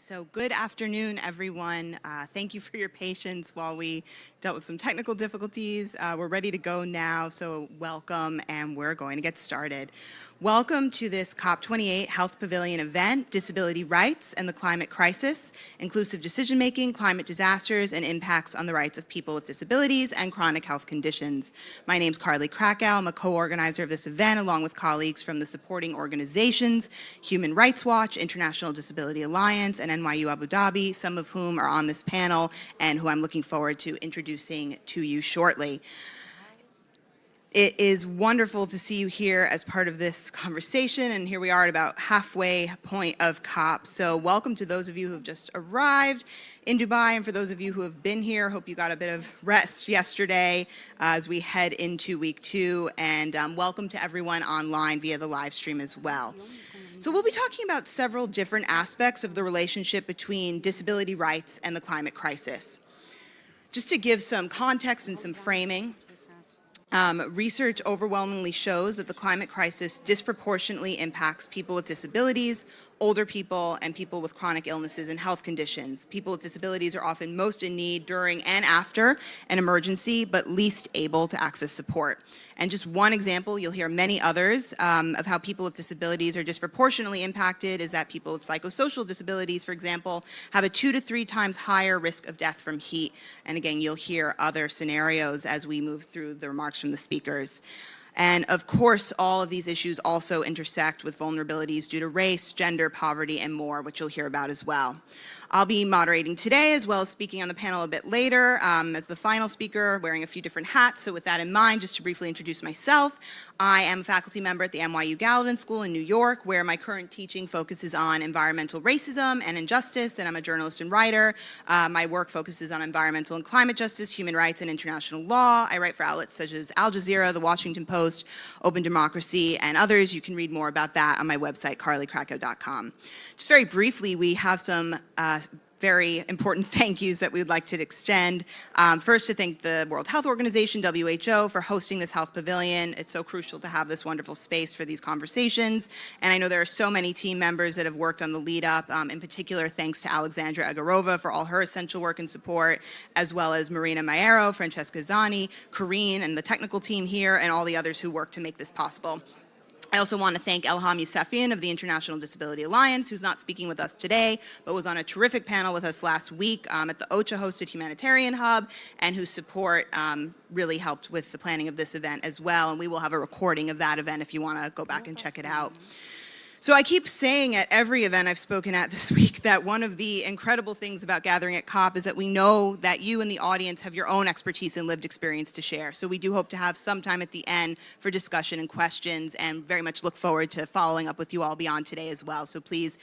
So good afternoon, everyone. Thank you for your patience while we dealt with some technical difficulties. We're ready to go now, so welcome, and we're going to get started. Welcome to this COP28 Health Pavilion event, Disability Rights and the Climate Crisis, Inclusive Decision-Making, Climate Disasters, and Impacts on the Rights of People with Disabilities and Chronic Health Conditions. My name's Carly Krakow. I'm a co-organizer of this event, along with colleagues from the supporting organizations, Human Rights Watch, International Disability Alliance, and NYU Abu Dhabi, some of whom are on this panel and who I'm looking forward to introducing to you shortly. It is wonderful to see you here as part of this conversation, and here we are at about halfway point of COP. So welcome to those of you who have just arrived in Dubai, and for those of you who have been here, hope you got a bit of rest yesterday as we head into week 2, and welcome to everyone online via the live stream as well. So we'll be talking about several different aspects of the relationship between disability rights and the climate crisis. Just to give some context and some framing, research overwhelmingly shows that the climate crisis disproportionately impacts people with disabilities, older people, and people with chronic illnesses and health conditions. People with disabilities are often most in need during and after an emergency, but least able to access support. And just one example, you'll hear many others, of how people with disabilities are disproportionately impacted is that people with psychosocial disabilities, for example, have a 2 to 3 times higher risk of death from heat. And again, you'll hear other scenarios as we move through the remarks from the speakers. And of course, all of these issues also intersect with vulnerabilities due to race, gender, poverty, and more, which you'll hear about as well. I'll be moderating today as well as speaking on the panel a bit later as the final speaker, wearing a few different hats. So with that in mind, just to briefly introduce myself, I am a faculty member at the NYU Gallatin School in New York, where my current teaching focuses on environmental racism and injustice, and I'm a journalist and writer. My work focuses on environmental and climate justice, human rights, and international law. I write for outlets such as Al Jazeera, The Washington Post, Open Democracy, and others. You can read more about that on my website, carlykrakow.com. Just very briefly, we have some very important thank yous that we would like to extend. First, to thank the World Health Organization, WHO, for hosting this Health Pavilion. It's so crucial to have this wonderful space for these conversations. And I know there are so many team members that have worked on the lead up. In particular, thanks to Alexandra Agarova for all her essential work and support, as well as Marina Maero, Francesca Zani, Corrine, and the technical team here, and all the others who worked to make this possible. I also want to thank Elham Yousefian of the International Disability Alliance, who's not speaking with us today, but was on a terrific panel with us last week at the OCHA-hosted Humanitarian Hub, and whose support really helped with the planning of this event as well. And we will have a recording of that event if you want to go back and check it out. So I keep saying at every event I've spoken at this week that one of the incredible things about gathering at COP is that we know that you in the audience have your own expertise and lived experience to share. So we do hope to have some time at the end for discussion and questions, and very much look forward to following up with you all beyond today as well. So please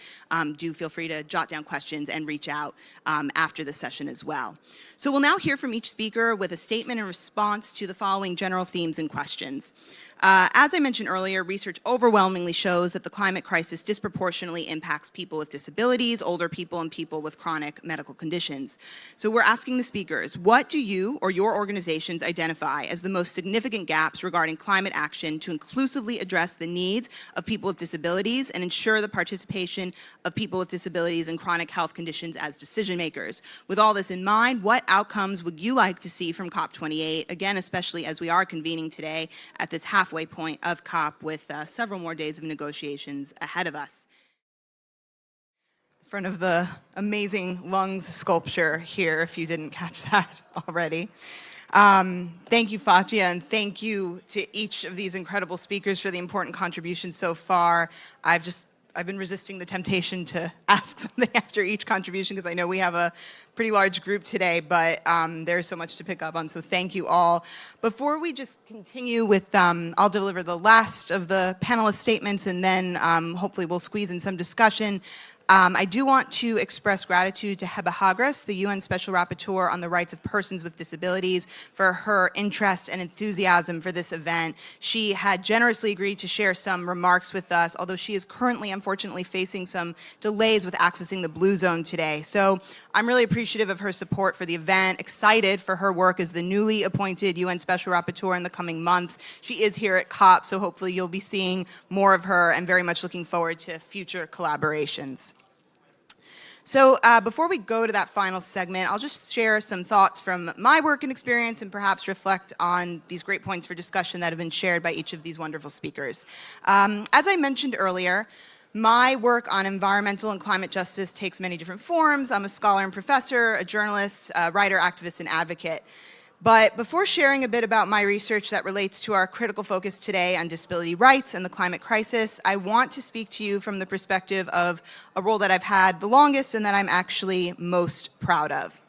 do feel free to jot down questions and reach out after the session as well. So we'll now hear from each speaker with a statement in response to the following general themes and questions. As I mentioned earlier, research overwhelmingly shows that the climate crisis disproportionately impacts people with disabilities, older people, and people with chronic medical conditions. So we're asking the speakers, what do you or your organizations identify as the most significant gaps regarding climate action to inclusively address the needs of people with disabilities and ensure the participation of people with disabilities and chronic health conditions as decision makers? With all this in mind, what outcomes would you like to see from COP28, again, especially as we are convening today at this halfway point of COP with several more days of negotiations ahead of us? In front of the amazing lungs sculpture here, if you didn't catch that already. Thank you, Fatia, and thank you to each of these incredible speakers for the important contributions so far. I've been resisting the temptation to ask something after each contribution because I know we have a pretty large group today, but there's so much to pick up on, so thank you all. Before we just continue with, I'll deliver the last of the panelist statements, and then hopefully we'll squeeze in some discussion. I do want to express gratitude to Heba Hagras, the UN Special Rapporteur on the Rights of Persons with Disabilities, for her interest and enthusiasm for this event. She had generously agreed to share some remarks with us, although she is currently, unfortunately, facing some delays with accessing the Blue Zone today. So I'm really appreciative of her support for the event, excited for her work as the newly appointed UN Special Rapporteur in the coming months. She is here at COP, so hopefully you'll be seeing more of her, and very much looking forward to future collaborations. So before we go to that final segment, I'll just share some thoughts from my work and experience and perhaps reflect on these great points for discussion that have been shared by each of these wonderful speakers. As I mentioned earlier, my work on environmental and climate justice takes many different forms. I'm a scholar and professor, a journalist, a writer, activist, and advocate. But before sharing a bit about my research that relates to our critical focus today on disability rights and the climate crisis, I want to speak to you from the perspective of a role that I've had the longest and that I'm actually most proud of.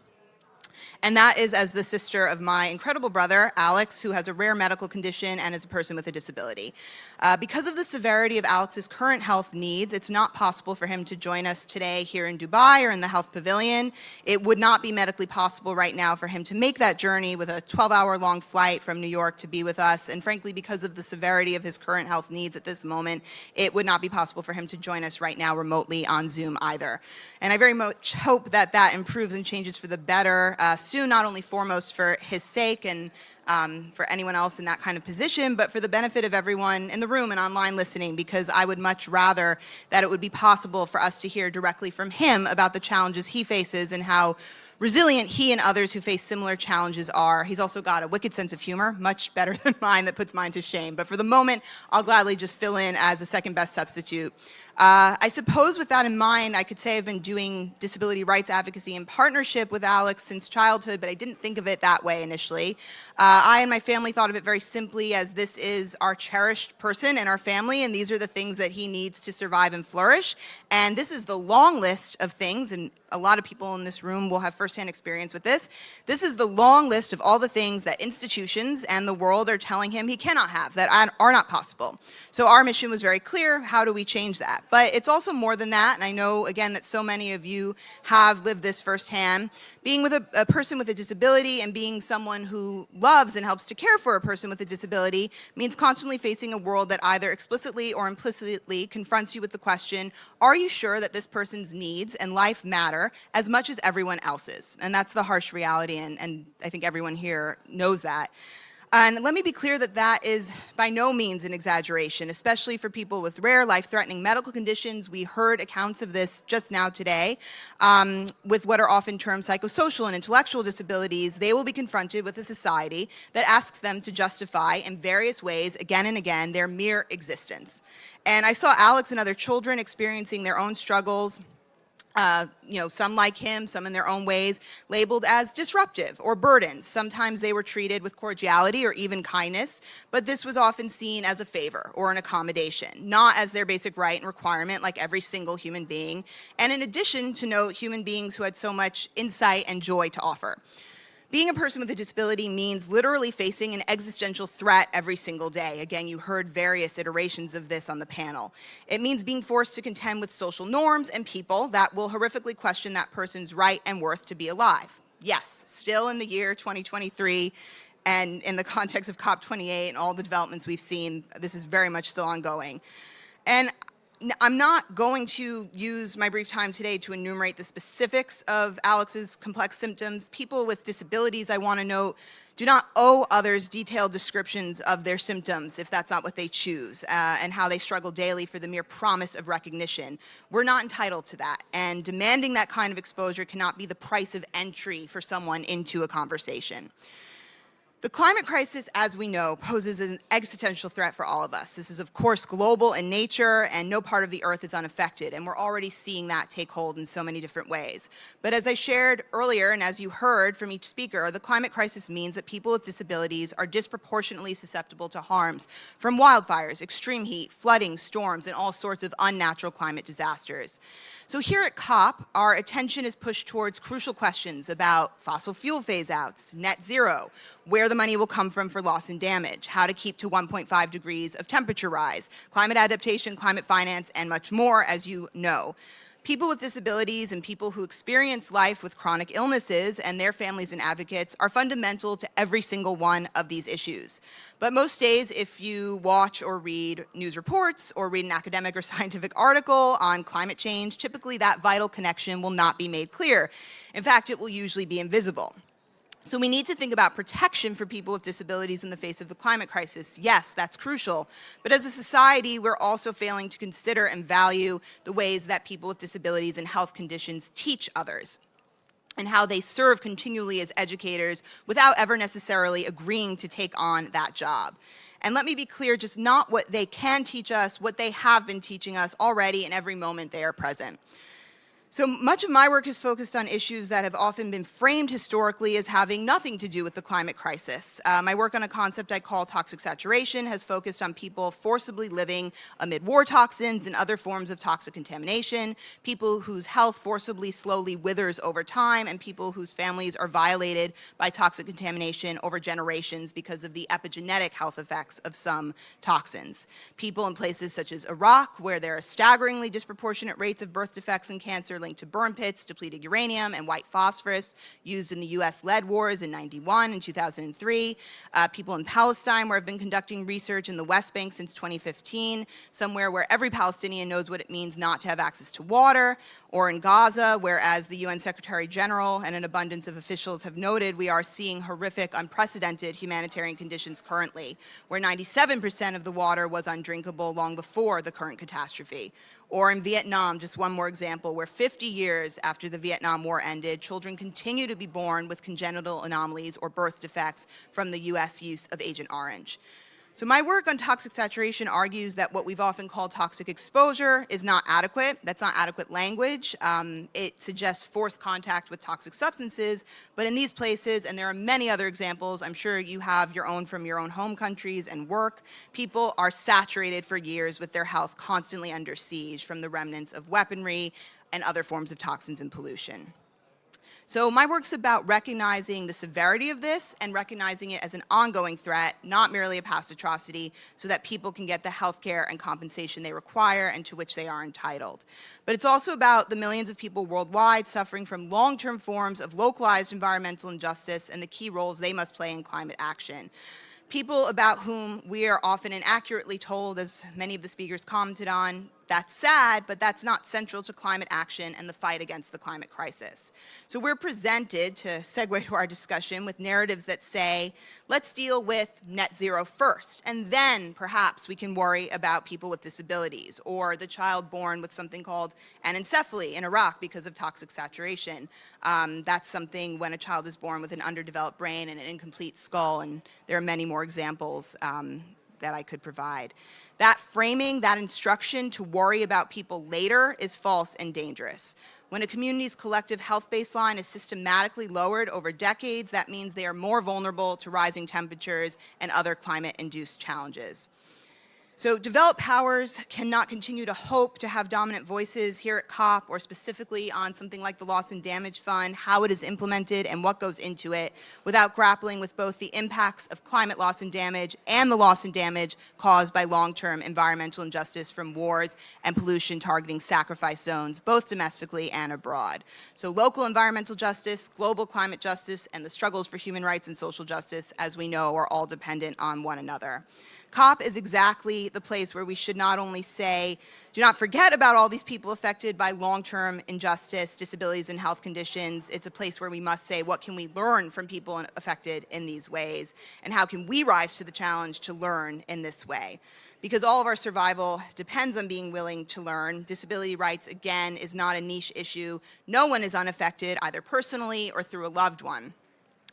And that is as the sister of my incredible brother, Alex, who has a rare medical condition and is a person with a disability. Because of the severity of Alex's current health needs, it's not possible for him to join us today here in Dubai or in the Health Pavilion. It would not be medically possible right now for him to make that journey with a 12-hour-long flight from New York to be with us. And frankly, because of the severity of his current health needs at this moment, it would not be possible for him to join us right now remotely on Zoom either. And I very much hope that that improves and changes for the better soon, not only foremost for his sake and for anyone else in that kind of position, but for the benefit of everyone in the room and online listening, because I would much rather that it would be possible for us to hear directly from him about the challenges he faces and how resilient he and others who face similar challenges are. He's also got a wicked sense of humor, much better than mine, that puts mine to shame. But for the moment, I'll gladly just fill in as the second best substitute. I suppose with that in mind, I could say I've been doing disability rights advocacy in partnership with Alex since childhood, but I didn't think of it that way initially. I and my family thought of it very simply as this is our cherished person in our family, and these are the things that he needs to survive and flourish. And this is the long list of things, and a lot of people in this room will have firsthand experience with this. This is the long list of all the things that institutions and the world are telling him he cannot have, that are not possible. So our mission was very clear. How do we change that? But it's also more than that, and I know, again, that so many of you have lived this firsthand. Being with a person with a disability and being someone who loves and helps to care for a person with a disability means constantly facing a world that either explicitly or implicitly confronts you with the question, are you sure that this person's needs and life matter as much as everyone else's? And that's the harsh reality, and I think everyone here knows that. And let me be clear that that is by no means an exaggeration, especially for people with rare, life-threatening medical conditions. We heard accounts of this just now today. With what are often termed psychosocial and intellectual disabilities, they will be confronted with a society that asks them to justify in various ways, again and again, their mere existence. And I saw Alex and other children experiencing their own struggles, some like him, some in their own ways, labeled as disruptive or burdens. Sometimes they were treated with cordiality or even kindness, but this was often seen as a favor or an accommodation, not as their basic right and requirement like every single human being. And in addition, to note human beings who had so much insight and joy to offer. Being a person with a disability means literally facing an existential threat every single day. Again, you heard various iterations of this on the panel. It means being forced to contend with social norms and people that will horrifically question that person's right and worth to be alive. Yes, still in the year 2023, and in the context of COP28 and all the developments we've seen, this is very much still ongoing. And I'm not going to use my brief time today to enumerate the specifics of Alex's complex symptoms. People with disabilities, I want to note, do not owe others detailed descriptions of their symptoms if that's not what they choose, and how they struggle daily for the mere promise of recognition. We're not entitled to that, and demanding that kind of exposure cannot be the price of entry for someone into a conversation. The climate crisis, as we know, poses an existential threat for all of us. This is, of course, global in nature, and no part of the Earth is unaffected, and we're already seeing that take hold in so many different ways. But as I shared earlier, and as you heard from each speaker, the climate crisis means that people with disabilities are disproportionately susceptible to harms from wildfires, extreme heat, flooding, storms, and all sorts of unnatural climate disasters. So here at COP, our attention is pushed towards crucial questions about fossil fuel phase-outs, net zero, where the money will come from for loss and damage, how to keep to 1.5 degrees of temperature rise, climate adaptation, climate finance, and much more, as you know. People with disabilities and people who experience life with chronic illnesses and their families and advocates are fundamental to every single one of these issues. But most days, if you watch or read news reports or read an academic or scientific article on climate change, typically that vital connection will not be made clear. In fact, it will usually be invisible. So we need to think about protection for people with disabilities in the face of the climate crisis. Yes, that's crucial. But as a society, we're also failing to consider and value the ways that people with disabilities and health conditions teach others, and how they serve continually as educators without ever necessarily agreeing to take on that job. And let me be clear, just not what they can teach us, what they have been teaching us already in every moment they are present. So much of my work is focused on issues that have often been framed historically as having nothing to do with the climate crisis. My work on a concept I call toxic saturation has focused on people forcibly living amid war toxins and other forms of toxic contamination, people whose health forcibly slowly withers over time, and people whose families are violated by toxic contamination over generations because of the epigenetic health effects of some toxins. People in places such as Iraq, where there are staggeringly disproportionate rates of birth defects and cancer linked to burn pits, depleted uranium, and white phosphorus used in the US lead wars in '91 and 2003. People in Palestine, where I've been conducting research in the West Bank since 2015, somewhere where every Palestinian knows what it means not to have access to water, or in Gaza, where, as the UN Secretary General and an abundance of officials have noted, we are seeing horrific, unprecedented humanitarian conditions currently, where 97% of the water was undrinkable long before the current catastrophe. Or in Vietnam, just one more example, where 50 years after the Vietnam War ended, children continue to be born with congenital anomalies or birth defects from the US use of Agent Orange. So my work on toxic saturation argues that what we've often called toxic exposure is not adequate. That's not adequate language. It suggests forced contact with toxic substances, but in these places, and there are many other examples, I'm sure you have your own from your own home countries and work, people are saturated for years with their health constantly under siege from the remnants of weaponry and other forms of toxins and pollution. So my work's about recognizing the severity of this and recognizing it as an ongoing threat, not merely a past atrocity, so that people can get the health care and compensation they require and to which they are entitled. But it's also about the millions of people worldwide suffering from long-term forms of localized environmental injustice and the key roles they must play in climate action. People about whom we are often inaccurately told, as many of the speakers commented on, that's sad, but that's not central to climate action and the fight against the climate crisis. So we're presented, to segue to our discussion, with narratives that say, let's deal with net zero first, and then perhaps we can worry about people with disabilities, or the child born with something called anencephaly in Iraq because of toxic saturation. That's something when a child is born with an underdeveloped brain and an incomplete skull, and there are many more examples that I could provide. That framing, that instruction to worry about people later is false and dangerous. When a community's collective health baseline is systematically lowered over decades, that means they are more vulnerable to rising temperatures and other climate-induced challenges. So developed powers cannot continue to hope to have dominant voices here at COP, or specifically on something like the Loss and Damage Fund, how it is implemented and what goes into it, without grappling with both the impacts of climate loss and damage and the loss and damage caused by long-term environmental injustice from wars and pollution targeting sacrifice zones, both domestically and abroad. So local environmental justice, global climate justice, and the struggles for human rights and social justice, as we know, are all dependent on one another. COP is exactly the place where we should not only say, do not forget about all these people affected by long-term injustice, disabilities, and health conditions. It's a place where we must say, what can we learn from people affected in these ways? And how can we rise to the challenge to learn in this way? Because all of our survival depends on being willing to learn. Disability rights, again, is not a niche issue. No one is unaffected, either personally or through a loved one.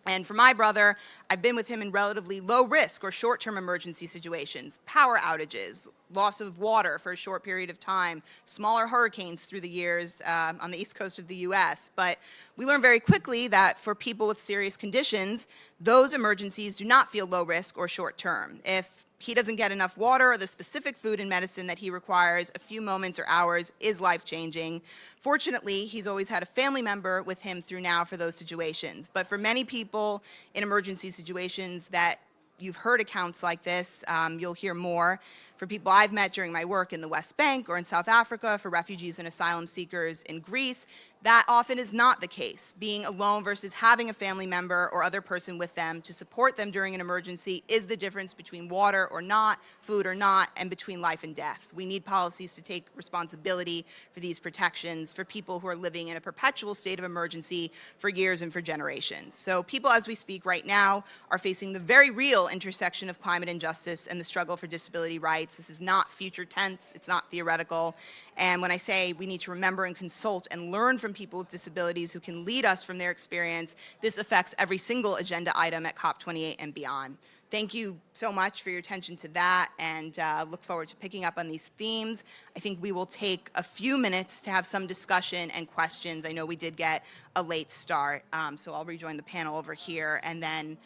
And for my brother, I've been with him in relatively low risk or short-term emergency situations, power outages, loss of water for a short period of time, smaller hurricanes through the years on the east coast of the US. But we learned very quickly that for people with serious conditions, those emergencies do not feel low risk or short-term. If he doesn't get enough water or the specific food and medicine that he requires, a few moments or hours is life-changing. Fortunately, he's always had a family member with him through now for those situations. But for many people in emergency situations that you've heard accounts like this, you'll hear more. For people I've met during my work in the West Bank or in South Africa, for refugees and asylum seekers in Greece, that often is not the case. Being alone versus having a family member or other person with them to support them during an emergency is the difference between water or not, food or not, and between life and death. We need policies to take responsibility for these protections for people who are living in a perpetual state of emergency for years and for generations. So people, as we speak right now, are facing the very real intersection of climate injustice and the struggle for disability rights. This is not future tense, it's not theoretical. And when I say we need to remember and consult and learn from people with disabilities who can lead us from their experience, this affects every single agenda item at COP28 and beyond. Thank you so much for your attention to that, and look forward to picking up on these themes. I think we will take a few minutes to have some discussion and questions. I know we did get a late start, so I'll rejoin the panel over here, and then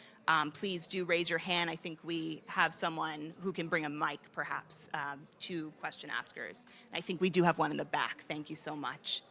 please do raise your hand. I think we have someone who can bring a mic, perhaps, to question askers. I think we do have one in the back. Thank you so much.